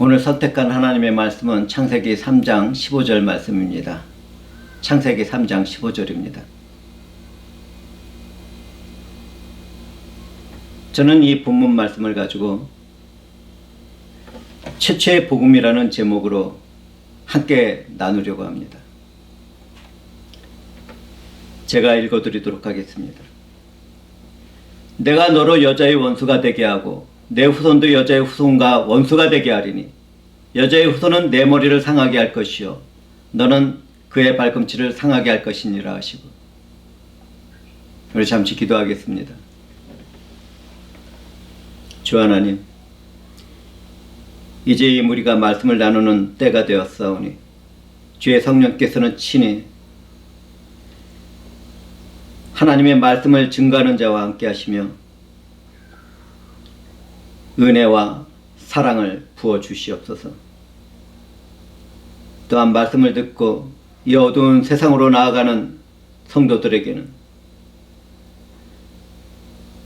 오늘 선택한 하나님의 말씀은 창세기 3장 15절 말씀입니다. 창세기 3장 15절입니다. 저는 이 본문 말씀을 가지고 최초의 복음이라는 제목으로 함께 나누려고 합니다. 제가 읽어드리도록 하겠습니다. 내가 너로 여자의 원수가 되게 하고 내 후손도 여자의 후손과 원수가 되게 하리니 여자의 후손은 내 머리를 상하게 할 것이요 너는 그의 발꿈치를 상하게 할 것이니라 하시고. 우리 잠시 기도하겠습니다. 주 하나님, 이제 이 우리가 말씀을 나누는 때가 되었사오니 주의 성령께서는 친히 하나님의 말씀을 증거하는 자와 함께 하시며 은혜와 사랑을 부어 주시옵소서. 또한 말씀을 듣고 이 어두운 세상으로 나아가는 성도들에게는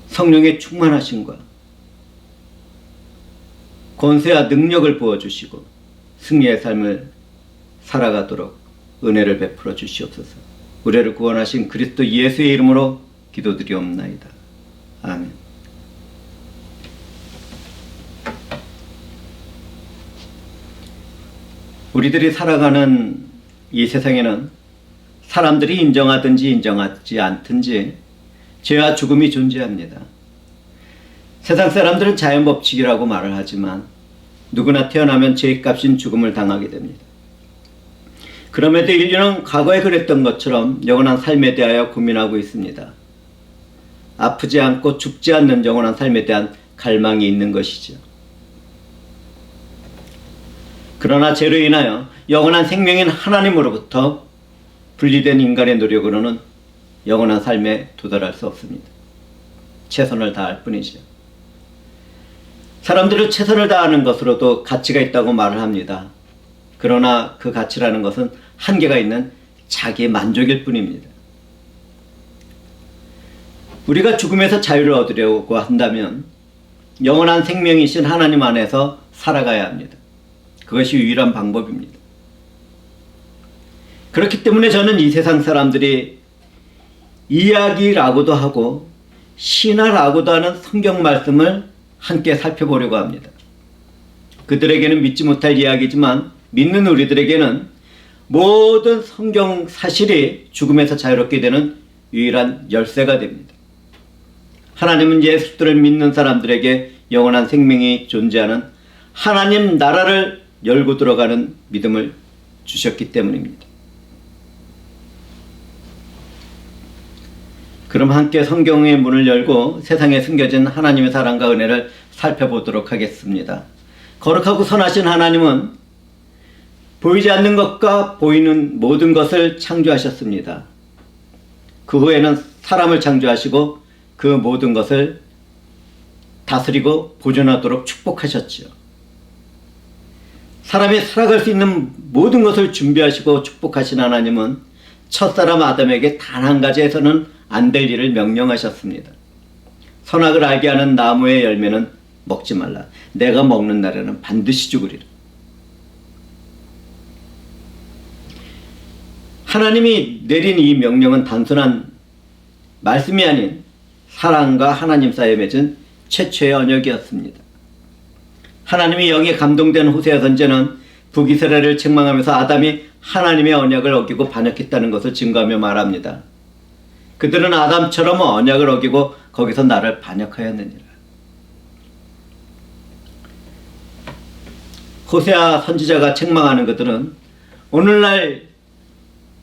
성령의 충만하심과 권세와 능력을 부어주시고 승리의 삶을 살아가도록 은혜를 베풀어 주시옵소서. 우리를 구원하신 그리스도 예수의 이름으로 기도드리옵나이다. 아멘. 우리들이 살아가는 이 세상에는 사람들이 인정하든지 인정하지 않든지 죄와 죽음이 존재합니다. 세상 사람들은 자연법칙이라고 말을 하지만 누구나 태어나면 죄값인 죽음을 당하게 됩니다. 그럼에도 인류는 과거에 그랬던 것처럼 영원한 삶에 대하여 고민하고 있습니다. 아프지 않고 죽지 않는 영원한 삶에 대한 갈망이 있는 것이죠. 그러나 죄로 인하여 영원한 생명인 하나님으로부터 분리된 인간의 노력으로는 영원한 삶에 도달할 수 없습니다. 최선을 다할 뿐이죠. 사람들은 최선을 다하는 것으로도 가치가 있다고 말을 합니다. 그러나 그 가치라는 것은 한계가 있는 자기 만족일 뿐입니다. 우리가 죽음에서 자유를 얻으려고 한다면 영원한 생명이신 하나님 안에서 살아가야 합니다. 그것이 유일한 방법입니다. 그렇기 때문에 저는 이 세상 사람들이 이야기라고도 하고 신화라고도 하는 성경 말씀을 함께 살펴보려고 합니다. 그들에게는 믿지 못할 이야기지만 믿는 우리들에게는 모든 성경 사실이 죽음에서 자유롭게 되는 유일한 열쇠가 됩니다. 하나님은 예수를 믿는 사람들에게 영원한 생명이 존재하는 하나님 나라를 열고 들어가는 믿음을 주셨기 때문입니다. 그럼 함께 성경의 문을 열고 세상에 숨겨진 하나님의 사랑과 은혜를 살펴보도록 하겠습니다. 거룩하고 선하신 하나님은 보이지 않는 것과 보이는 모든 것을 창조하셨습니다. 그 후에는 사람을 창조하시고 그 모든 것을 다스리고 보존하도록 축복하셨지요. 사람이 살아갈 수 있는 모든 것을 준비하시고 축복하신 하나님은 첫사람 아담에게 단 한 가지 해서는 안 될 일을 명령하셨습니다. 선악을 알게 하는 나무의 열매는 먹지 말라. 내가 먹는 날에는 반드시 죽으리라. 하나님이 내린 이 명령은 단순한 말씀이 아닌 사람과 하나님 사이에 맺은 최초의 언약이었습니다. 하나님이 영에 감동된 호세아 선지자는 북이스라엘을 책망하면서 아담이 하나님의 언약을 어기고 반역했다는 것을 증거하며 말합니다. 그들은 아담처럼 언약을 어기고 거기서 나를 반역하였느니라. 호세아 선지자가 책망하는 것들은 오늘날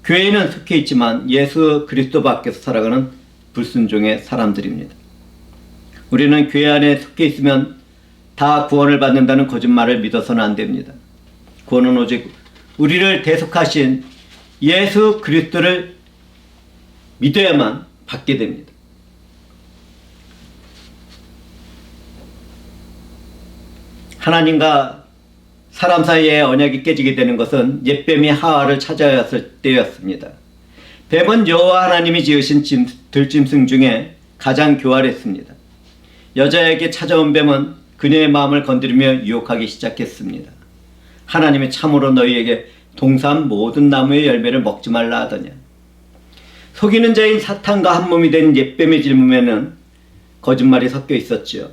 교회에는 속해 있지만 예수 그리스도 밖에서 살아가는 불순종의 사람들입니다. 우리는 교회 안에 속해 있으면 다 구원을 받는다는 거짓말을 믿어서는 안 됩니다. 구원은 오직 우리를 대속하신 예수 그리스도를 믿어야만 받게 됩니다. 하나님과 사람 사이의 언약이 깨지게 되는 것은 옛뱀이 하와를 찾아왔을 때였습니다. 뱀은 여호와 하나님이 지으신 들짐승 중에 가장 교활했습니다. 여자에게 찾아온 뱀은 그녀의 마음을 건드리며 유혹하기 시작했습니다. 하나님이 참으로 너희에게 동산 모든 나무의 열매를 먹지 말라 하더냐. 속이는 자인 사탄과 한 몸이 된 옛뱀의 질문에는 거짓말이 섞여 있었지요.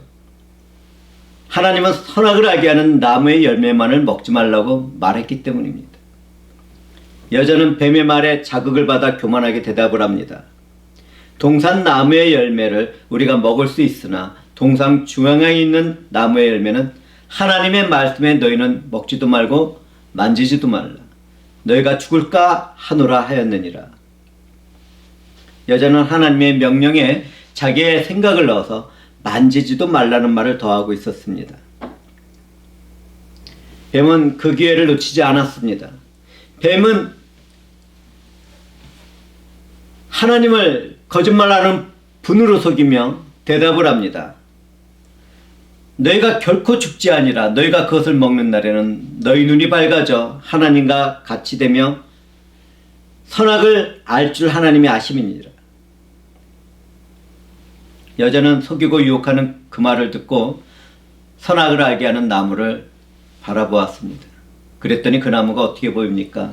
하나님은 선악을 알게 하는 나무의 열매만을 먹지 말라고 말했기 때문입니다. 여자는 뱀의 말에 자극을 받아 교만하게 대답을 합니다. 동산 나무의 열매를 우리가 먹을 수 있으나 동산 중앙에 있는 나무의 열매는 하나님의 말씀에 너희는 먹지도 말고 만지지도 말라. 너희가 죽을까 하노라 하였느니라. 여자는 하나님의 명령에 자기의 생각을 넣어서 만지지도 말라는 말을 더하고 있었습니다. 뱀은 그 기회를 놓치지 않았습니다. 뱀은 하나님을 거짓말하는 분으로 속이며 대답을 합니다. 너희가 결코 죽지 아니라 너희가 그것을 먹는 날에는 너희 눈이 밝아져 하나님과 같이 되며 선악을 알 줄 하나님이 아심이니라. 여자는 속이고 유혹하는 그 말을 듣고 선악을 알게 하는 나무를 바라보았습니다. 그랬더니 그 나무가 어떻게 보입니까?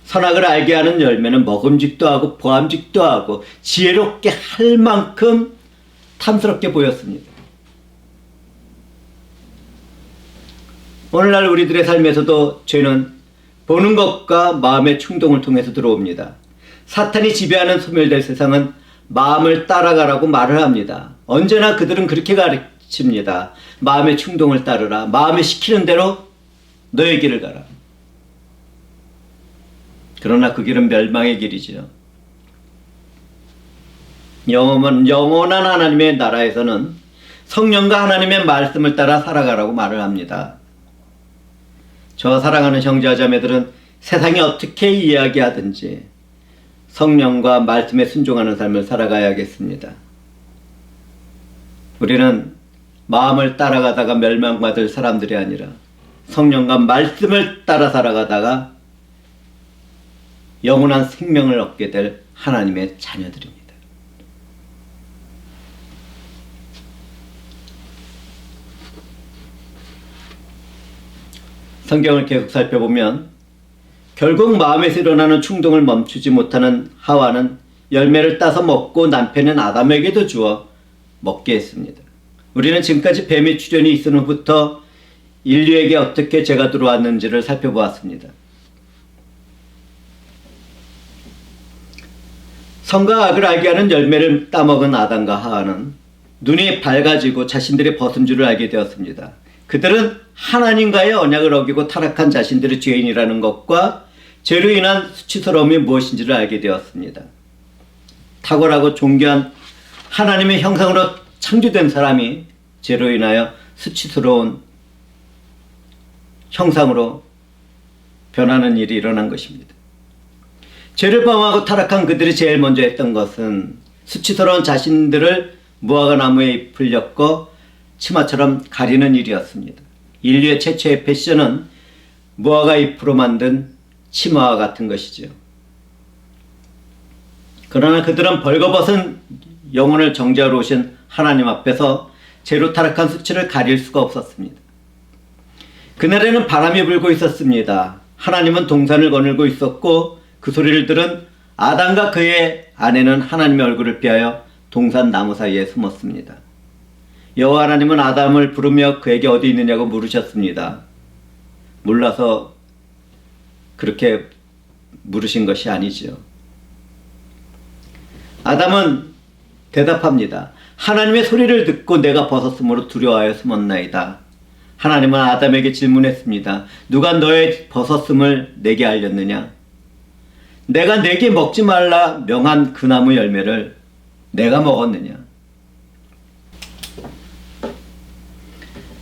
선악을 알게 하는 열매는 먹음직도 하고 보암직도 하고 지혜롭게 할 만큼 탐스럽게 보였습니다. 오늘날 우리들의 삶에서도 죄는 보는 것과 마음의 충동을 통해서 들어옵니다. 사탄이 지배하는 소멸될 세상은 마음을 따라가라고 말을 합니다. 언제나 그들은 그렇게 가르칩니다. 마음의 충동을 따르라. 마음이 시키는 대로 너의 길을 가라. 그러나 그 길은 멸망의 길이지요. 영원한 하나님의 나라에서는 성령과 하나님의 말씀을 따라 살아가라고 말을 합니다. 저와 사랑하는 형제와 자매들은 세상이 어떻게 이야기하든지 성령과 말씀에 순종하는 삶을 살아가야겠습니다. 우리는 마음을 따라가다가 멸망받을 사람들이 아니라 성령과 말씀을 따라 살아가다가 영원한 생명을 얻게 될 하나님의 자녀들입니다. 성경을 계속 살펴보면 결국 마음에서 일어나는 충동을 멈추지 못하는 하와는 열매를 따서 먹고 남편인 아담에게도 주어 먹게 했습니다. 우리는 지금까지 뱀의 출현이 있은 후부터 인류에게 어떻게 죄가 들어왔는지를 살펴보았습니다. 선과 악을 알게 하는 열매를 따먹은 아담과 하와는 눈이 밝아지고 자신들의 벗은 줄을 알게 되었습니다. 그들은 하나님과의 언약을 어기고 타락한 자신들의 죄인이라는 것과 죄로 인한 수치스러움이 무엇인지를 알게 되었습니다. 탁월하고 존귀한 하나님의 형상으로 창조된 사람이 죄로 인하여 수치스러운 형상으로 변하는 일이 일어난 것입니다. 죄를 범하고 타락한 그들이 제일 먼저 했던 것은 수치스러운 자신들을 무화과 나무에 잎을 엮어 치마처럼 가리는 일이었습니다. 인류의 최초의 패션은 무화과 잎으로 만든 치마와 같은 것이죠. 그러나 그들은 벌거벗은 영혼을 정죄하러 오신 하나님 앞에서 죄로 타락한 수치를 가릴 수가 없었습니다. 그날에는 바람이 불고 있었습니다. 하나님은 동산을 거닐고 있었고 그 소리를 들은 아담과 그의 아내는 하나님의 얼굴을 피하여 동산 나무 사이에 숨었습니다. 여호와 하나님은 아담을 부르며 그에게 어디 있느냐고 물으셨습니다. 몰라서 그렇게 물으신 것이 아니지요. 아담은 대답합니다. 하나님의 소리를 듣고 내가 벗었으므로 두려워하여 숨었나이다. 하나님은 아담에게 질문했습니다. 누가 너의 벗었음을 내게 알렸느냐? 내가 내게 먹지 말라 명한 그 나무 열매를 내가 먹었느냐?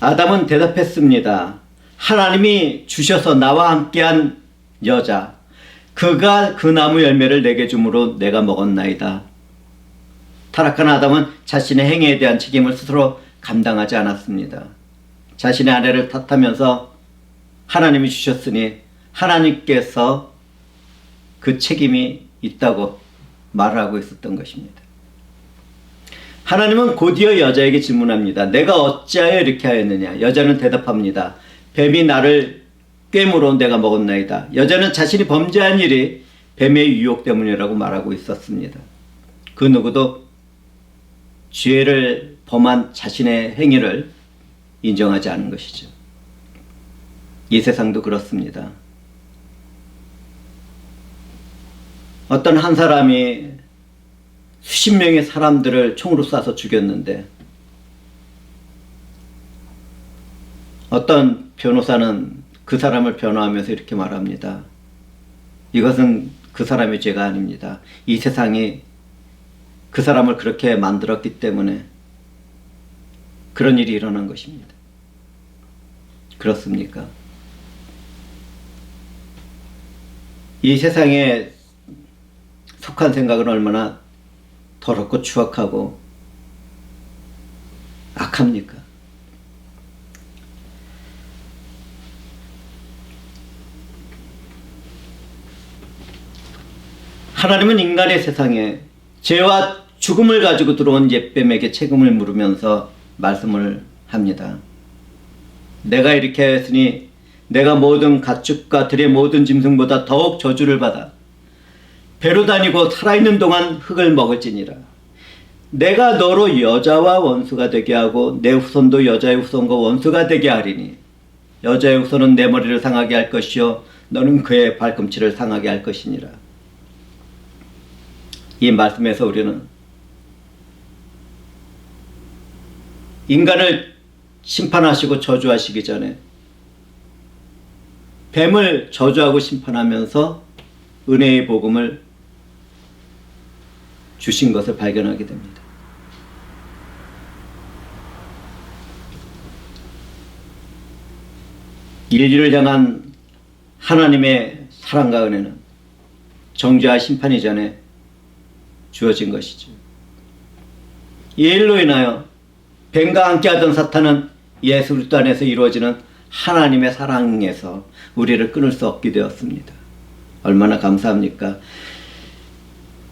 아담은 대답했습니다. 하나님이 주셔서 나와 함께한 여자, 그가 그 나무 열매를 내게 주므로 내가 먹었나이다. 타락한 아담은 자신의 행위에 대한 책임을 스스로 감당하지 않았습니다. 자신의 아내를 탓하면서 하나님이 주셨으니 하나님께서 그 책임이 있다고 말을 하고 있었던 것입니다. 하나님은 곧이어 여자에게 질문합니다. 내가 어찌하여 이렇게 하였느냐? 여자는 대답합니다. 뱀이 나를 꾀므로 내가 먹었나이다. 여자는 자신이 범죄한 일이 뱀의 유혹 때문이라고 말하고 있었습니다. 그 누구도 죄를 범한 자신의 행위를 인정하지 않은 것이죠. 이 세상도 그렇습니다. 어떤 한 사람이 수십 명의 사람들을 총으로 쏴서 죽였는데 어떤 변호사는 그 사람을 변호하면서 이렇게 말합니다. 이것은 그 사람의 죄가 아닙니다. 이 세상이 그 사람을 그렇게 만들었기 때문에 그런 일이 일어난 것입니다. 그렇습니까? 이 세상에 속한 생각은 얼마나 더럽고 추악하고 악합니까? 하나님은 인간의 세상에 죄와 죽음을 가지고 들어온 옛뱀에게 책임을 물으면서 말씀을 합니다. 내가 이렇게 했으니 내가 모든 가축과 들의 모든 짐승보다 더욱 저주를 받아 배로 다니고 살아있는 동안 흙을 먹을지니라. 내가 너로 여자와 원수가 되게 하고 내 후손도 여자의 후손과 원수가 되게 하리니 여자의 후손은 내 머리를 상하게 할 것이요 너는 그의 발꿈치를 상하게 할 것이니라. 이 말씀에서 우리는 인간을 심판하시고 저주하시기 전에 뱀을 저주하고 심판하면서 은혜의 복음을 주신 것을 발견하게 됩니다. 인류를 향한 하나님의 사랑과 은혜는 정죄와 심판이 전에 주어진 것이죠. 이 일로 인하여 뱀과 함께하던 사탄은 예수 그리스도 안에서 이루어지는 하나님의 사랑에서 우리를 끊을 수 없게 되었습니다. 얼마나 감사합니까?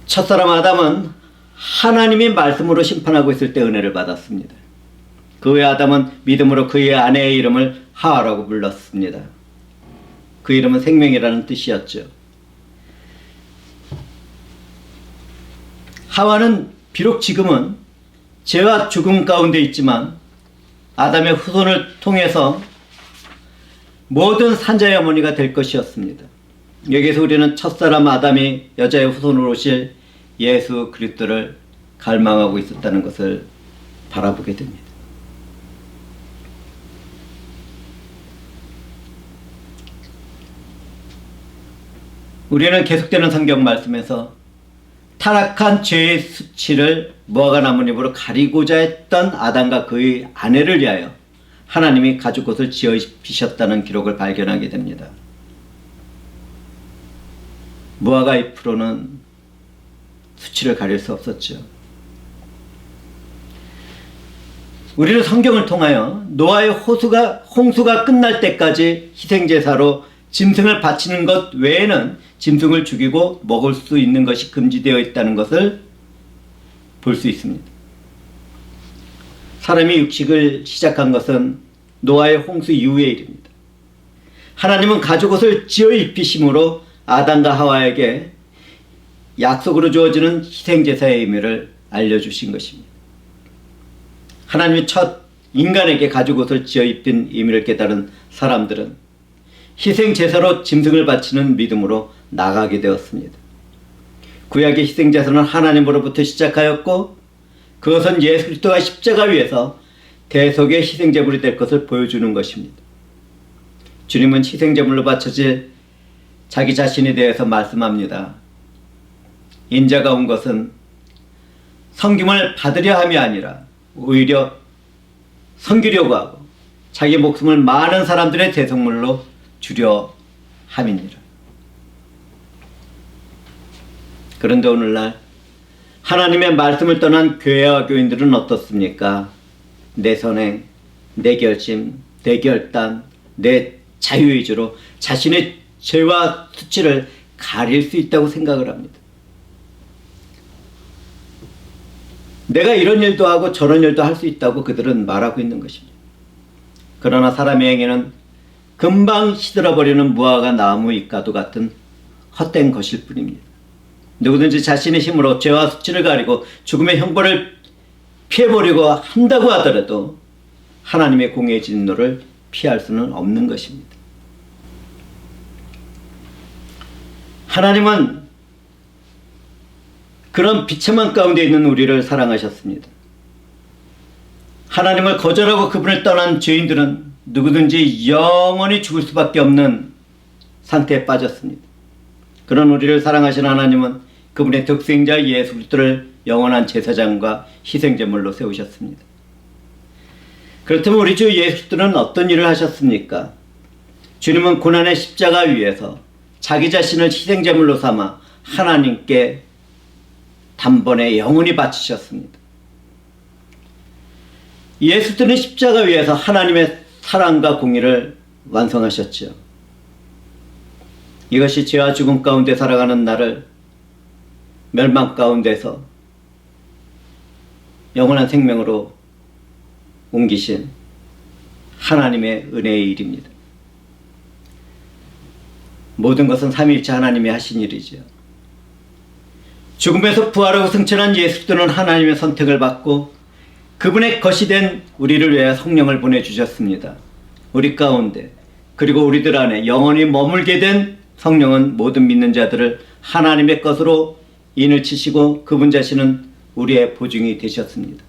첫사람 아담은 하나님이 말씀으로 심판하고 있을 때 은혜를 받았습니다. 그 후에 아담은 믿음으로 그의 아내의 이름을 하와라고 불렀습니다. 그 이름은 생명이라는 뜻이었죠. 하와는 비록 지금은 죄와 죽음 가운데 있지만 아담의 후손을 통해서 모든 산자의 어머니가 될 것이었습니다. 여기서 우리는 첫사람 아담이 여자의 후손으로 오실 예수 그리스도를 갈망하고 있었다는 것을 바라보게 됩니다. 우리는 계속되는 성경 말씀에서 타락한 죄의 수치를 무화과 나뭇잎으로 가리고자 했던 아담과 그의 아내를 위하여 하나님이 가죽옷을 지어 입히셨다는 기록을 발견하게 됩니다. 무화과 잎으로는 수치를 가릴 수 없었죠. 우리는 성경을 통하여 노아의 홍수가 끝날 때까지 희생제사로 짐승을 바치는 것 외에는 짐승을 죽이고 먹을 수 있는 것이 금지되어 있다는 것을 볼 수 있습니다. 사람이 육식을 시작한 것은 노아의 홍수 이후의 일입니다. 하나님은 가죽옷을 지어 입히심으로 아담과 하와에게 약속으로 주어지는 희생제사의 의미를 알려주신 것입니다. 하나님이 첫 인간에게 가죽옷을 지어 입힌 의미를 깨달은 사람들은 희생제사로 짐승을 바치는 믿음으로 나가게 되었습니다. 구약의 희생제사는 하나님으로부터 시작하였고 그것은 예수 그리스도가 십자가 위에서 대속의 희생제물이 될 것을 보여주는 것입니다. 주님은 희생제물로 바쳐질 자기 자신에 대해서 말씀합니다. 인자가 온 것은 섬김을 받으려 함이 아니라 오히려 섬기려고 하고 자기 목숨을 많은 사람들의 대속물로 주려 함이니라. 그런데 오늘날 하나님의 말씀을 떠난 교회와 교인들은 어떻습니까? 내 선행, 내 결심, 내 결단, 내 자유의지로 자신의 죄와 수치를 가릴 수 있다고 생각을 합니다. 내가 이런 일도 하고 저런 일도 할 수 있다고 그들은 말하고 있는 것입니다. 그러나 사람의 행위는 금방 시들어버리는 무화과 나무 잎과도 같은 헛된 것일 뿐입니다. 누구든지 자신의 힘으로 죄와 수치를 가리고 죽음의 형벌을 피해보려고 한다고 하더라도 하나님의 공의의 진노를 피할 수는 없는 것입니다. 하나님은 그런 비참한 가운데 있는 우리를 사랑하셨습니다. 하나님을 거절하고 그분을 떠난 죄인들은 누구든지 영원히 죽을 수밖에 없는 상태에 빠졌습니다. 그런 우리를 사랑하신 하나님은 그분의 독생자 예수 그리스도를 영원한 제사장과 희생제물로 세우셨습니다. 그렇다면 우리 주 예수 그리스도는 어떤 일을 하셨습니까? 주님은 고난의 십자가 위에서 자기 자신을 희생제물로 삼아 하나님께 단번에 영원히 바치셨습니다. 예수 그리스도는 십자가 위에서 하나님의 사랑과 공의를 완성하셨죠. 이것이 죄와 죽음 가운데 살아가는 나를 멸망 가운데서 영원한 생명으로 옮기신 하나님의 은혜의 일입니다. 모든 것은 삼위일체 하나님이 하신 일이죠. 죽음에서 부활하고 승천한 예수 그리스도는 하나님의 선택을 받고 그분의 것이 된 우리를 위해 성령을 보내주셨습니다. 우리 가운데 그리고 우리들 안에 영원히 머물게 된 성령은 모든 믿는 자들을 하나님의 것으로 인을 치시고 그분 자신은 우리의 보증이 되셨습니다.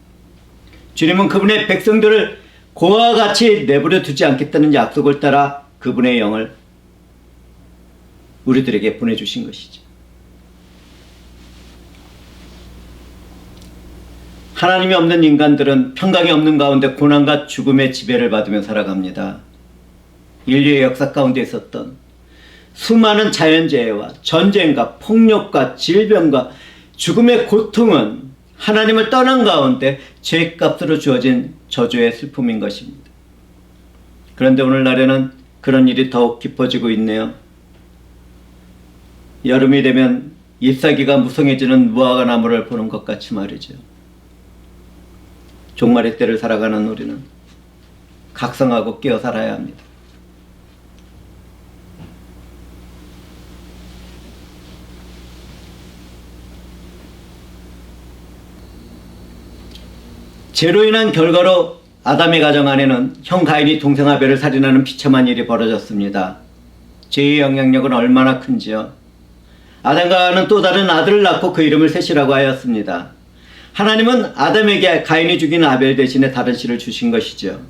주님은 그분의 백성들을 고와 같이 내버려 두지 않겠다는 약속을 따라 그분의 영을 우리들에게 보내주신 것이죠. 하나님이 없는 인간들은 평강이 없는 가운데 고난과 죽음의 지배를 받으며 살아갑니다. 인류의 역사 가운데 있었던 수많은 자연재해와 전쟁과 폭력과 질병과 죽음의 고통은 하나님을 떠난 가운데 죄값으로 주어진 저주의 슬픔인 것입니다. 그런데 오늘날에는 그런 일이 더욱 깊어지고 있네요. 여름이 되면 잎사귀가 무성해지는 무화과 나무를 보는 것 같이 말이죠. 종말의 때를 살아가는 우리는 각성하고 깨어 살아야 합니다. 죄로 인한 결과로 아담의 가정 안에는 형 가인이 동생 아벨을 살인하는 비참한 일이 벌어졌습니다. 죄의 영향력은 얼마나 큰지요. 아담과 하와는 또 다른 아들을 낳고 그 이름을 셋이라고 하였습니다. 하나님은 아담에게 가인이 죽인 아벨 대신에 다른 씨를 주신 것이죠.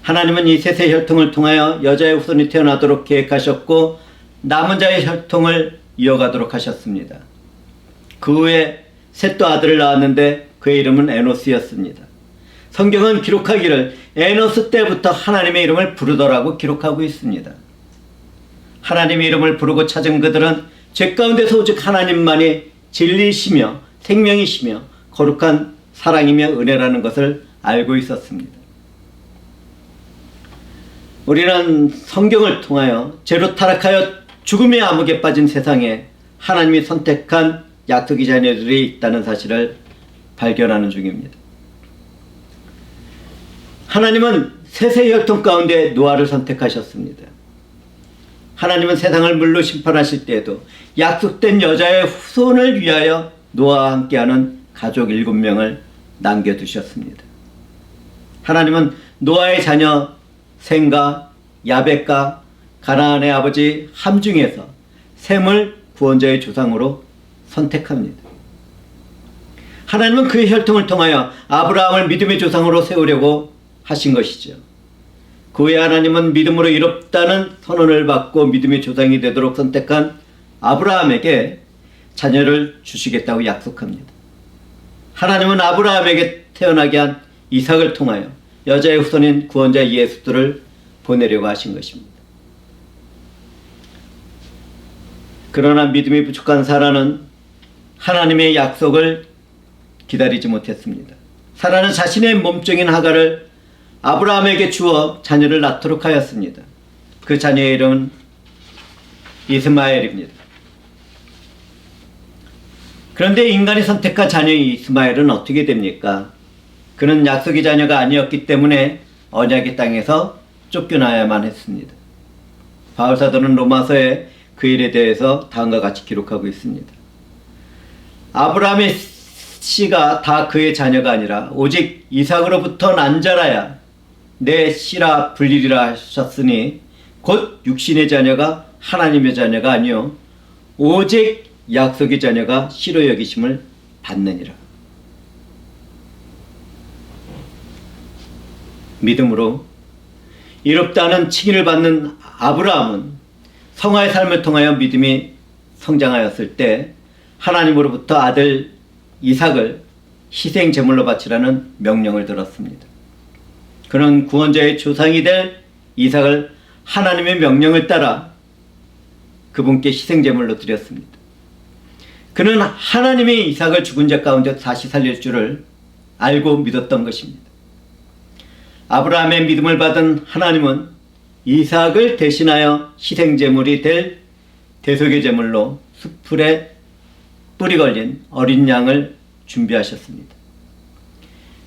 하나님은 이 셋의 혈통을 통하여 여자의 후손이 태어나도록 계획하셨고 남은 자의 혈통을 이어가도록 하셨습니다. 그 후에 셋도 아들을 낳았는데 그의 이름은 에노스였습니다. 성경은 기록하기를 에노스 때부터 하나님의 이름을 부르더라고 기록하고 있습니다. 하나님의 이름을 부르고 찾은 그들은 죄 가운데서 오직 하나님만이 진리이시며 생명이시며 거룩한 사랑이며 은혜라는 것을 알고 있었습니다. 우리는 성경을 통하여 죄로 타락하여 죽음의 암흑에 빠진 세상에 하나님이 선택한 약속의 자녀들이 있다는 사실을 발견하는 중입니다. 하나님은 셋의 혈통 가운데 노아를 선택하셨습니다. 하나님은 세상을 물로 심판하실 때에도 약속된 여자의 후손을 위하여 노아와 함께하는 가족 7명을 남겨두셨습니다. 하나님은 노아의 자녀 셈과 야벳과 가나안의 아버지 함 중에서 셈을 구원자의 조상으로 선택합니다. 하나님은 그의 혈통을 통하여 아브라함을 믿음의 조상으로 세우려고 하신 것이죠. 그 후에 하나님은 믿음으로 이롭다는 선언을 받고 믿음의 조상이 되도록 선택한 아브라함에게 자녀를 주시겠다고 약속합니다. 하나님은 아브라함에게 태어나게 한 이삭을 통하여 여자의 후손인 구원자 예수를 보내려고 하신 것입니다. 그러나 믿음이 부족한 사라는 하나님의 약속을 기다리지 못했습니다. 사라는 자신의 몸종인 하갈을 아브라함에게 주어 자녀를 낳도록 하였습니다. 그 자녀의 이름은 이스마엘입니다. 그런데 인간이 선택한 자녀인 이스마엘은 어떻게 됩니까? 그는 약속의 자녀가 아니었기 때문에 언약의 땅에서 쫓겨나야만 했습니다. 바울 사도는 로마서에 그 일에 대해서 다음과 같이 기록하고 있습니다. 아브라함의 씨가 다 그의 자녀가 아니라 오직 이삭으로부터 난 자라야 내 씨라 불리리라 하셨으니 곧 육신의 자녀가 하나님의 자녀가 아니요 오직 약속의 자녀가 씨로 여기심을 받느니라. 믿음으로 이롭다는 칭의를 받는 아브라함은 성화의 삶을 통하여 믿음이 성장하였을 때 하나님으로부터 아들 이삭을 희생 제물로 바치라는 명령을 들었습니다. 그는 구원자의 조상이 될 이삭을 하나님의 명령을 따라 그분께 희생 제물로 드렸습니다. 그는 하나님이 이삭을 죽은 자 가운데 다시 살릴 줄을 알고 믿었던 것입니다. 아브라함의 믿음을 받은 하나님은 이삭을 대신하여 희생 제물이 될 대속의 제물로 숯불에 뿔이 걸린 어린 양을 준비하셨습니다.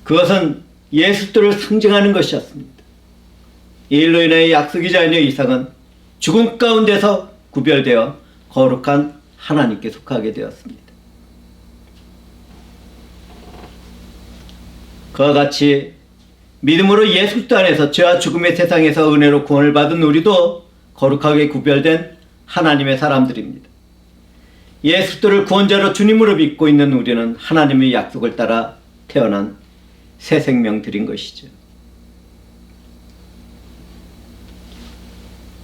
그것은 예수를 상징하는 것이었습니다. 이 일로 인해 약속의 자녀 이삭은 죽음 가운데서 구별되어 거룩한 하나님께 속하게 되었습니다. 그와 같이 믿음으로 예수 그리스도 안에서 죄와 죽음의 세상에서 은혜로 구원을 받은 우리도 거룩하게 구별된 하나님의 사람들입니다. 예수 그리스도를 구원자로 주님으로 믿고 있는 우리는 하나님의 약속을 따라 태어난 새 생명들인 것이죠.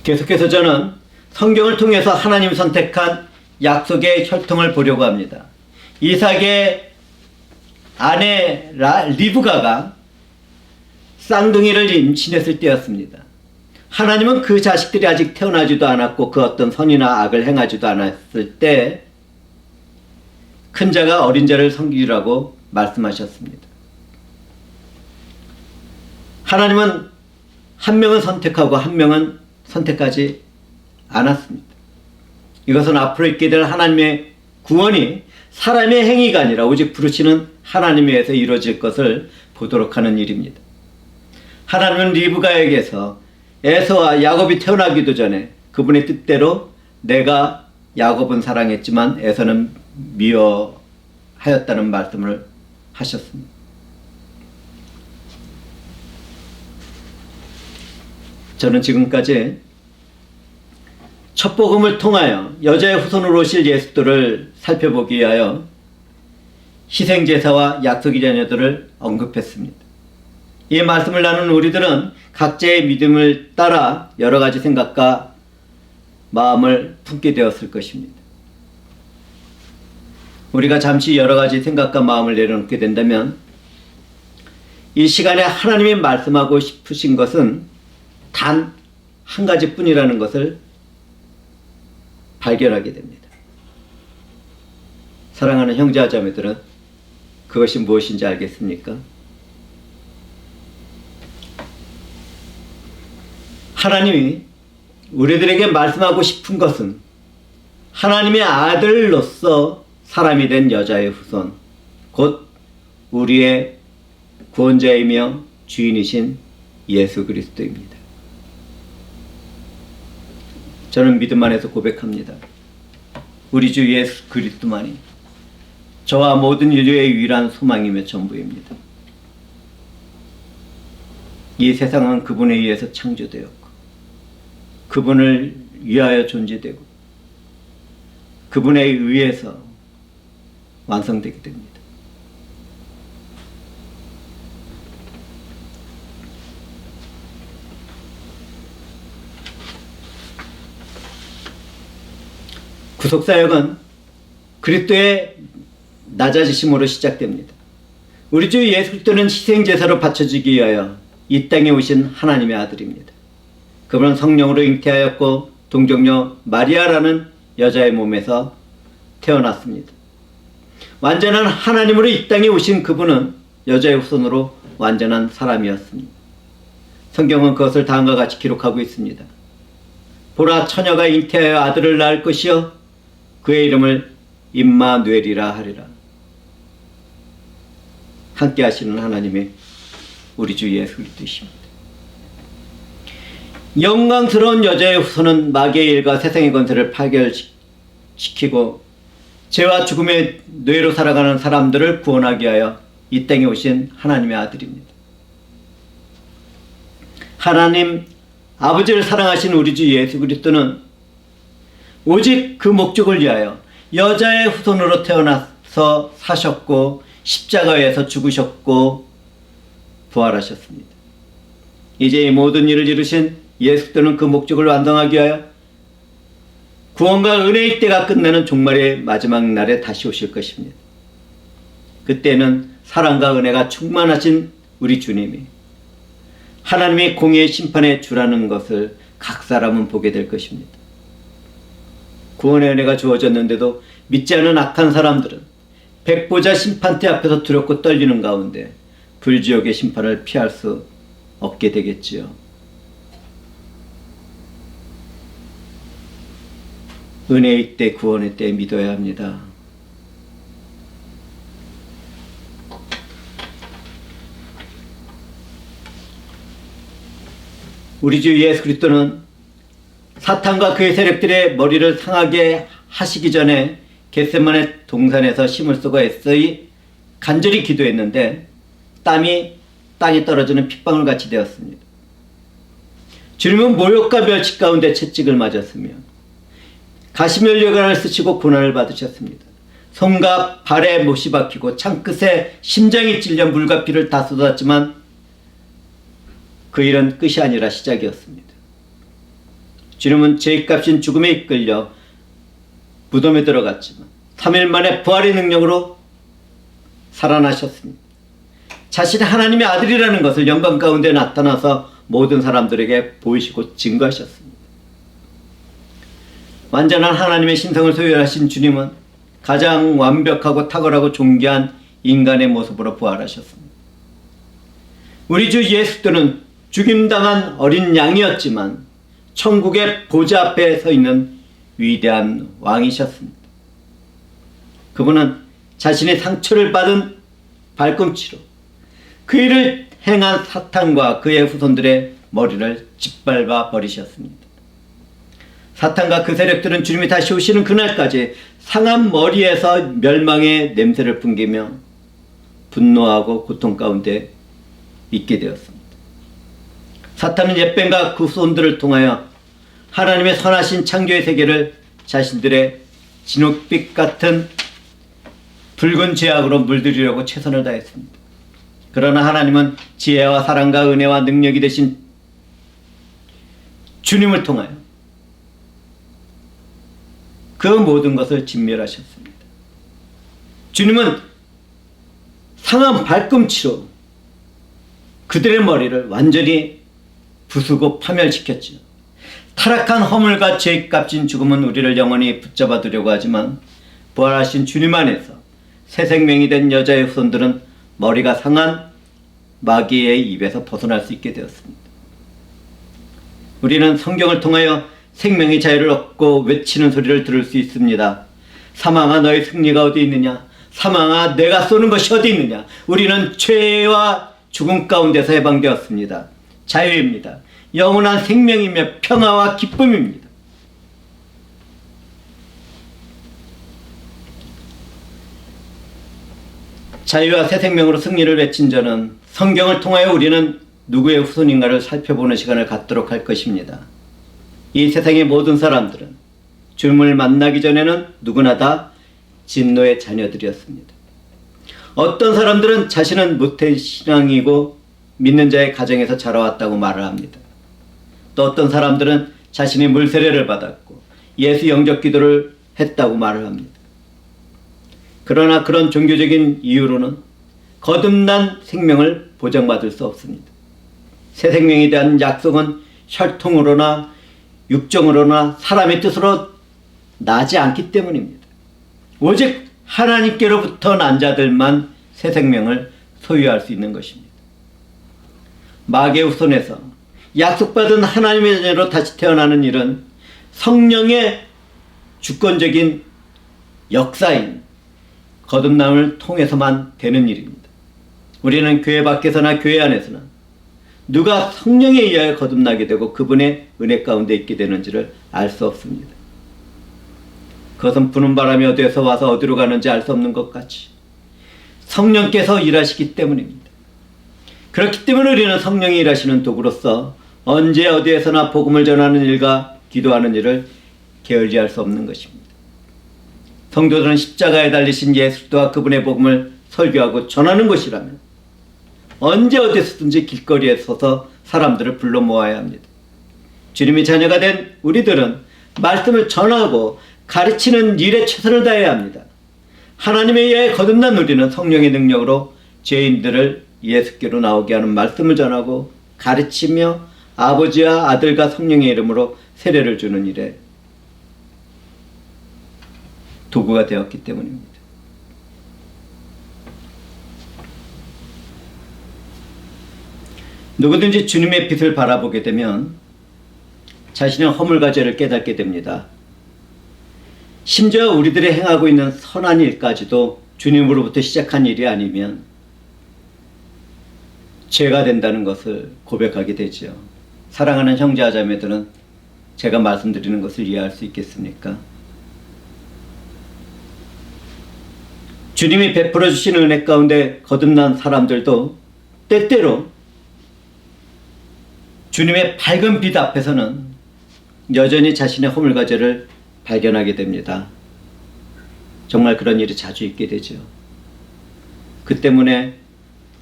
계속해서 저는 성경을 통해서 하나님이 선택한 약속의 혈통을 보려고 합니다. 이삭의 아내 리브가가 쌍둥이를 임신했을 때였습니다. 하나님은 그 자식들이 아직 태어나지도 않았고 그 어떤 선이나 악을 행하지도 않았을 때 큰 자가 어린 자를 섬기라고 말씀하셨습니다. 하나님은 한 명은 선택하고 한 명은 선택하지 않았습니다. 이것은 앞으로 있게 될 하나님의 구원이 사람의 행위가 아니라 오직 부르시는 하나님에 의해서 이루어질 것을 보도록 하는 일입니다. 하나님은 리브가에게서 에서와 야곱이 태어나기도 전에 그분의 뜻대로 내가 야곱은 사랑했지만 에서는 미워하였다는 말씀을 하셨습니다. 저는 지금까지 첫 복음을 통하여 여자의 후손으로 오실 예수를 살펴보기 위하여 희생제사와 약속의 자녀들을 언급했습니다. 이 말씀을 나눈 우리들은 각자의 믿음을 따라 여러 가지 생각과 마음을 품게 되었을 것입니다. 우리가 잠시 여러 가지 생각과 마음을 내려놓게 된다면 이 시간에 하나님이 말씀하고 싶으신 것은 단 한 가지뿐이라는 것을 발견하게 됩니다. 사랑하는 형제와 자매들은 그것이 무엇인지 알겠습니까? 하나님이 우리들에게 말씀하고 싶은 것은 하나님의 아들로서 사람이 된 여자의 후손, 곧 우리의 구원자이며 주인이신 예수 그리스도입니다. 저는 믿음 안에서 고백합니다. 우리 주 예수 그리스도만이 저와 모든 인류의 유일한 소망이며 전부입니다. 이 세상은 그분에 의해서 창조되었고 그분을 위하여 존재되고 그분에 의해서 완성되게 됩니다. 구속사역은 그리스도의 낮아지심으로 시작됩니다. 우리 주 예수 그리스도는 희생제사로 바쳐지기 위하여 이 땅에 오신 하나님의 아들입니다. 그분은 성령으로 잉태하였고 동정녀 마리아라는 여자의 몸에서 태어났습니다. 완전한 하나님으로 이 땅에 오신 그분은 여자의 후손으로 완전한 사람이었습니다. 성경은 그것을 다음과 같이 기록하고 있습니다. 보라, 처녀가 잉태하여 아들을 낳을 것이요 그의 이름을 임마누엘이라 하리라. 함께 하시는 하나님의 우리 주 예수 그리스도이십니다. 영광스러운 여자의 후손은 마귀의 일과 세상의 권세를 파괴시키고 죄와 죽음의 뇌로 살아가는 사람들을 구원하기 위하여 이 땅에 오신 하나님의 아들입니다. 하나님 아버지를 사랑하신 우리 주 예수 그리스도는 오직 그 목적을 위하여 여자의 후손으로 태어나서 사셨고 십자가에서 죽으셨고 부활하셨습니다. 이제 이 모든 일을 이루신 예수 그리스도는 그 목적을 완성하기 위하여 구원과 은혜의 때가 끝나는 종말의 마지막 날에 다시 오실 것입니다. 그때는 사랑과 은혜가 충만하신 우리 주님이 하나님의 공의의 심판의 주라는 것을 각 사람은 보게 될 것입니다. 구원의 은혜가 주어졌는데도 믿지 않은 악한 사람들은 백보자 심판대 앞에서 두렵고 떨리는 가운데 불지옥의 심판을 피할 수 없게 되겠지요. 은혜의 때, 구원의 때 믿어야 합니다. 우리 주 예수 그리스도는 사탄과 그의 세력들의 머리를 상하게 하시기 전에 겟세마네 동산에서 심을 쏘고 애써이 간절히 기도했는데 땀이 땅에 떨어지는 핏방울 같이 되었습니다. 주님은 모욕과 멸치 가운데 채찍을 맞았으며 가시면류관을 쓰시고 고난을 받으셨습니다. 손과 발에 못이 박히고 창끝에 심장이 찔려 물과 피를 다 쏟았지만 그 일은 끝이 아니라 시작이었습니다. 주님은 죄값인 죽음에 이끌려 무덤에 들어갔지만 3일 만에 부활의 능력으로 살아나셨습니다. 자신이 하나님의 아들이라는 것을 영광 가운데 나타나서 모든 사람들에게 보이시고 증거하셨습니다. 완전한 하나님의 신성을 소유하신 주님은 가장 완벽하고 탁월하고 존귀한 인간의 모습으로 부활하셨습니다. 우리 주 예수 그리스도는 죽임당한 어린 양이었지만 천국의 보좌 앞에 서 있는 위대한 왕이셨습니다. 그분은 자신의 상처를 받은 발꿈치로 그 일을 행한 사탄과 그의 후손들의 머리를 짓밟아 버리셨습니다. 사탄과 그 세력들은 주님이 다시 오시는 그날까지 상한 머리에서 멸망의 냄새를 풍기며 분노하고 고통 가운데 있게 되었습니다. 사탄은 옛뱀과 그 후손들을 통하여 하나님의 선하신 창조의 세계를 자신들의 진흙빛 같은 붉은 죄악으로 물들이려고 최선을 다했습니다. 그러나 하나님은 지혜와 사랑과 은혜와 능력이 되신 주님을 통하여 그 모든 것을 진멸하셨습니다. 주님은 상한 발꿈치로 그들의 머리를 완전히 부수고 파멸시켰죠. 타락한 허물과 죄값진 죽음은 우리를 영원히 붙잡아 두려고 하지만 부활하신 주님 안에서 새 생명이 된 여자의 후손들은 머리가 상한 마귀의 입에서 벗어날 수 있게 되었습니다. 우리는 성경을 통하여 생명의 자유를 얻고 외치는 소리를 들을 수 있습니다. 사망아 너의 승리가 어디 있느냐? 사망아 내가 쏘는 것이 어디 있느냐? 우리는 죄와 죽음 가운데서 해방되었습니다. 자유입니다. 영원한 생명이며 평화와 기쁨입니다. 자유와 새 생명으로 승리를 외친 자는 성경을 통하여 우리는 누구의 후손인가를 살펴보는 시간을 갖도록 할 것입니다. 이 세상의 모든 사람들은 주님을 만나기 전에는 누구나 다 진노의 자녀들이었습니다. 어떤 사람들은 자신은 모태신앙이고 믿는 자의 가정에서 자라왔다고 말을 합니다. 또 어떤 사람들은 자신이 물세례를 받았고 예수 영접 기도를 했다고 말을 합니다. 그러나 그런 종교적인 이유로는 거듭난 생명을 보장받을 수 없습니다. 새 생명에 대한 약속은 혈통으로나 육정으로나 사람의 뜻으로 나지 않기 때문입니다. 오직 하나님께로부터 난 자들만 새 생명을 소유할 수 있는 것입니다. 마귀의 후손에서 약속받은 하나님의 자녀로 다시 태어나는 일은 성령의 주권적인 역사인 거듭남을 통해서만 되는 일입니다. 우리는 교회 밖에서나 교회 안에서나 누가 성령에 의하여 거듭나게 되고 그분의 은혜 가운데 있게 되는지를 알 수 없습니다. 그것은 부는 바람이 어디에서 와서 어디로 가는지 알 수 없는 것 같이 성령께서 일하시기 때문입니다. 그렇기 때문에 우리는 성령이 일하시는 도구로서 언제 어디에서나 복음을 전하는 일과 기도하는 일을 게을리할 수 없는 것입니다. 성도들은 십자가에 달리신 예수 그리스도와 그분의 복음을 설교하고 전하는 것이라면 언제 어디서든지 길거리에 서서 사람들을 불러 모아야 합니다. 주님의 자녀가 된 우리들은 말씀을 전하고 가르치는 일에 최선을 다해야 합니다. 하나님에 의해 거듭난 우리는 성령의 능력으로 죄인들을 예수께로 나오게 하는 말씀을 전하고 가르치며 아버지와 아들과 성령의 이름으로 세례를 주는 일에 도구가 되었기 때문입니다. 누구든지 주님의 빛을 바라보게 되면 자신의 허물과 죄를 깨닫게 됩니다. 심지어 우리들이 행하고 있는 선한 일까지도 주님으로부터 시작한 일이 아니면 죄가 된다는 것을 고백하게 되죠. 사랑하는 형제와 자매들은 제가 말씀드리는 것을 이해할 수 있겠습니까? 주님이 베풀어 주신 은혜 가운데 거듭난 사람들도 때때로 주님의 밝은 빛 앞에서는 여전히 자신의 허물과 죄를 발견하게 됩니다. 정말 그런 일이 자주 있게 되죠. 그 때문에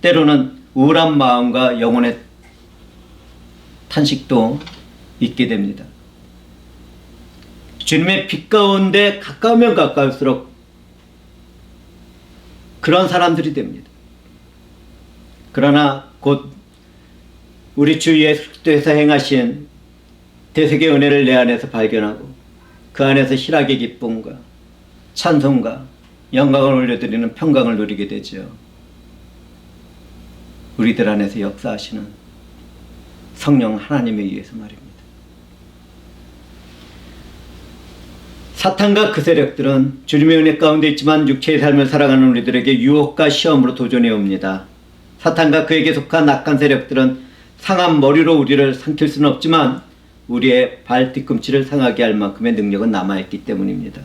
때로는 우울한 마음과 영혼의 탄식도 있게 됩니다. 주님의 빛 가운데 가까우면 가까울수록 그런 사람들이 됩니다. 그러나 곧 우리 주 예수 그리스도에서 행하신 대속의 은혜를 내 안에서 발견하고 그 안에서 희락의 기쁨과 찬송과 영광을 올려드리는 평강을 누리게 되죠. 우리들 안에서 역사하시는 성령 하나님에 의해서 말입니다. 사탄과 그 세력들은 주님의 은혜 가운데 있지만 육체의 삶을 살아가는 우리들에게 유혹과 시험으로 도전해 옵니다. 사탄과 그에게 속한 악한 세력들은 상한 머리로 우리를 삼킬 수는 없지만 우리의 발 뒤꿈치를 상하게 할 만큼의 능력은 남아있기 때문입니다.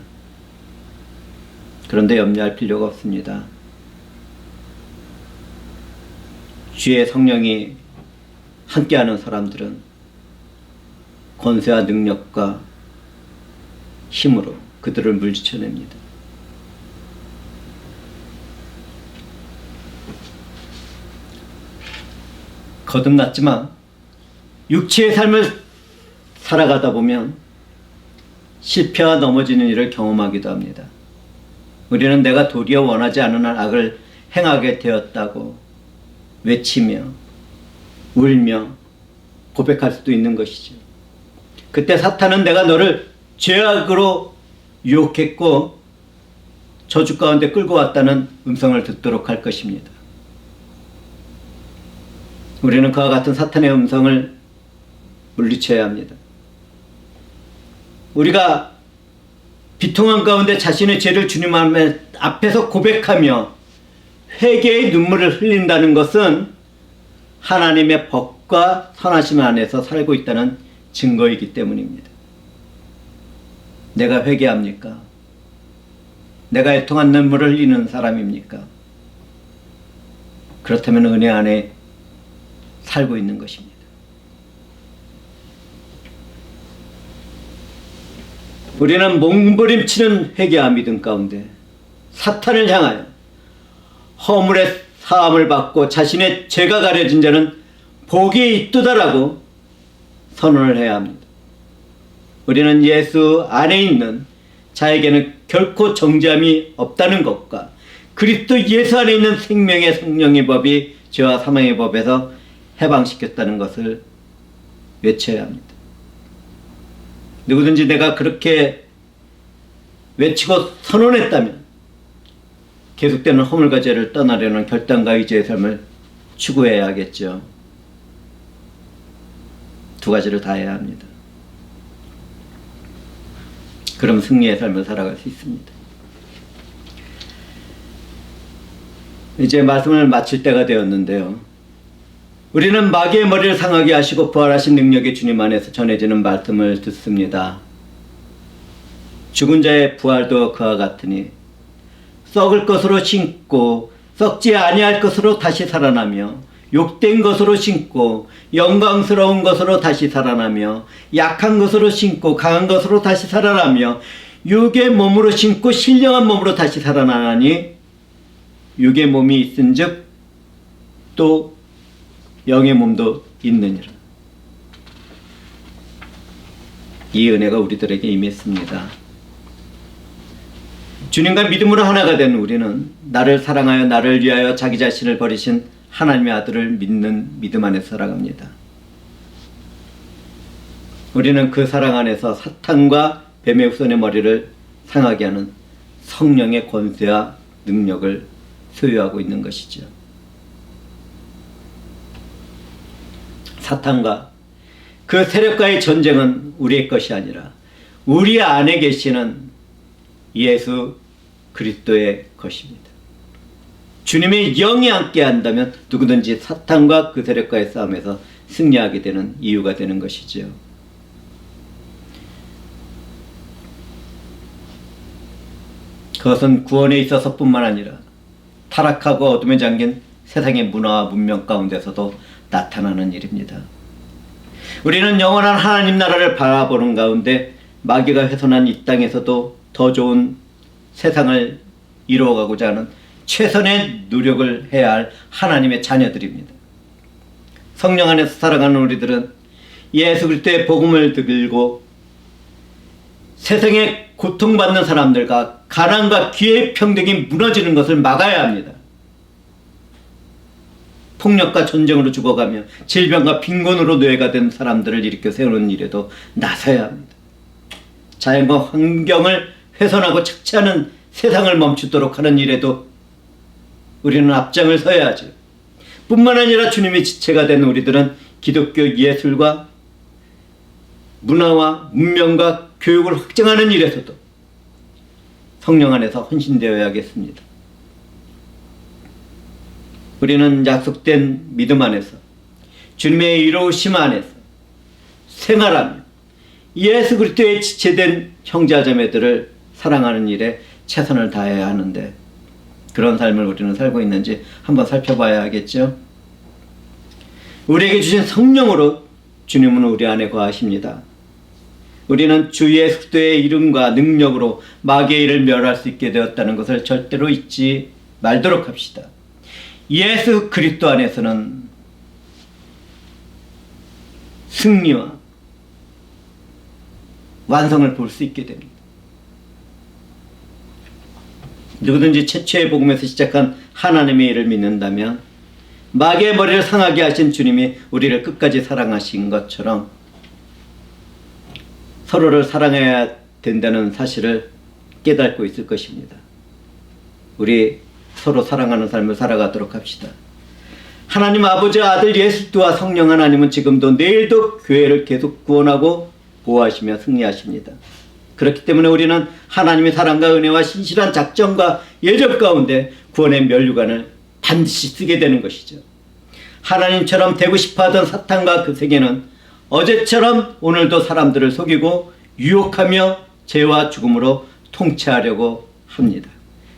그런데 염려할 필요가 없습니다. 주의 성령이 함께하는 사람들은 권세와 능력과 힘으로 그들을 물리쳐냅니다. 거듭났지만 육체의 삶을 살아가다 보면 실패와 넘어지는 일을 경험하기도 합니다. 우리는 내가 도리어 원하지 않은 악을 행하게 되었다고 외치며 울며 고백할 수도 있는 것이죠. 그때 사탄은 내가 너를 죄악으로 유혹했고 저주 가운데 끌고 왔다는 음성을 듣도록 할 것입니다. 우리는 그와 같은 사탄의 음성을 물리쳐야 합니다. 우리가 비통한 가운데 자신의 죄를 주님 앞에서 고백하며 회개의 눈물을 흘린다는 것은 하나님의 법과 선하심 안에서 살고 있다는 증거이기 때문입니다. 내가 회개합니까? 내가 애통한 눈물을 흘리는 사람입니까? 그렇다면 은혜 안에 살고 있는 것입니다. 우리는 몸부림치는 회개와 믿음 가운데 사탄을 향하여 허물의 사함을 받고 자신의 죄가 가려진 자는 복이 있도다라고 선언을 해야 합니다. 우리는 예수 안에 있는 자에게는 결코 정죄함이 없다는 것과 그리스도 예수 안에 있는 생명의 성령의 법이 죄와 사망의 법에서 해방시켰다는 것을 외쳐야 합니다. 누구든지 내가 그렇게 외치고 선언했다면 계속되는 허물과 죄를 떠나려는 결단과 의지의 삶을 추구해야겠죠. 두 가지를 다 해야 합니다. 그럼 승리의 삶을 살아갈 수 있습니다. 이제 말씀을 마칠 때가 되었는데요. 우리는 마귀의 머리를 상하게 하시고 부활하신 능력의 주님 안에서 전해지는 말씀을 듣습니다. 죽은 자의 부활도 그와 같으니 썩을 것으로 신고 썩지 아니할 것으로 다시 살아나며 욕된 것으로 신고 영광스러운 것으로 다시 살아나며 약한 것으로 신고 강한 것으로 다시 살아나며 육의 몸으로 신고 신령한 몸으로 다시 살아나니 육의 몸이 있은즉 또 영의 몸도 있느니라. 이 은혜가 우리들에게 임했습니다. 주님과 믿음으로 하나가 된 우리는 나를 사랑하여 나를 위하여 자기 자신을 버리신 하나님의 아들을 믿는 믿음 안에서 살아갑니다. 우리는 그 사랑 안에서 사탄과 뱀의 후손의 머리를 상하게 하는 성령의 권세와 능력을 소유하고 있는 것이죠. 사탄과 그 세력과의 전쟁은 우리의 것이 아니라 우리 안에 계시는 예수 그리스도의 것입니다. 주님의 영이 함께 한다면 누구든지 사탄과 그 세력과의 싸움에서 승리하게 되는 이유가 되는 것이지요. 그것은 구원에 있어서 뿐만 아니라 타락하고 어둠에 잠긴 세상의 문화와 문명 가운데서도 나타나는 일입니다. 우리는 영원한 하나님 나라를 바라보는 가운데 마귀가 훼손한 이 땅에서도 더 좋은 세상을 이루어가고자 하는 최선의 노력을 해야 할 하나님의 자녀들입니다. 성령 안에서 살아가는 우리들은 예수 그리스도의 복음을 들고 세상에 고통받는 사람들과 가난과 기회의 평등이 무너지는 것을 막아야 합니다. 폭력과 전쟁으로 죽어가며 질병과 빈곤으로 노예가 된 사람들을 일으켜 세우는 일에도 나서야 합니다. 자연과 환경을 훼손하고 착취하는 세상을 멈추도록 하는 일에도 우리는 앞장을 서야 하죠. 뿐만 아니라 주님의 지체가 된 우리들은 기독교 예술과 문화와 문명과 교육을 확장하는 일에서도 성령 안에서 헌신되어야겠습니다. 우리는 약속된 믿음 안에서 주님의 이로우심 안에서 생활하며 예수 그리스도의 지체된 형제자매들을 사랑하는 일에 최선을 다해야 하는데 그런 삶을 우리는 살고 있는지 한번 살펴봐야 하겠죠. 우리에게 주신 성령으로 주님은 우리 안에 거하십니다. 우리는 주 예수 그리스도의 이름과 능력으로 마귀의 일을 멸할 수 있게 되었다는 것을 절대로 잊지 말도록 합시다. 예수 그리스도 안에서는 승리와 완성을 볼 수 있게 됩니다. 누구든지 최초의 복음에서 시작한 하나님의 일을 믿는다면 마귀의 머리를 상하게 하신 주님이 우리를 끝까지 사랑하신 것처럼 서로를 사랑해야 된다는 사실을 깨닫고 있을 것입니다. 우리 서로 사랑하는 삶을 살아가도록 합시다. 하나님 아버지 아들 예수 그리스도와 성령 하나님은 지금도 내일도 교회를 계속 구원하고 보호하시며 승리하십니다. 그렇기 때문에 우리는 하나님의 사랑과 은혜와 신실한 작정과 예정 가운데 구원의 면류관을 반드시 쓰게 되는 것이죠. 하나님처럼 되고 싶어하던 사탄과 그 세계는 어제처럼 오늘도 사람들을 속이고 유혹하며 죄와 죽음으로 통치하려고 합니다.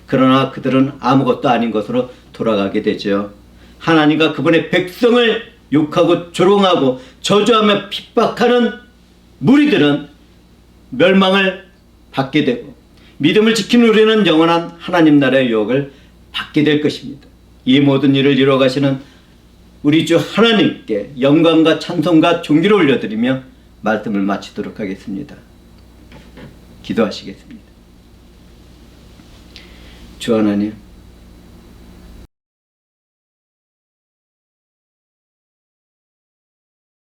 그러나 그들은 아무것도 아닌 것으로 돌아가게 되죠. 하나님과 그분의 백성을 욕하고 조롱하고 저주하며 핍박하는 무리들은 멸망을 받게 되고 믿음을 지키는 우리는 영원한 하나님 나라의 유혹을 받게 될 것입니다. 이 모든 일을 이루어 가시는 우리 주 하나님께 영광과 찬송과 존귀를 올려드리며 말씀을 마치도록 하겠습니다. 기도하시겠습니다. 주 하나님,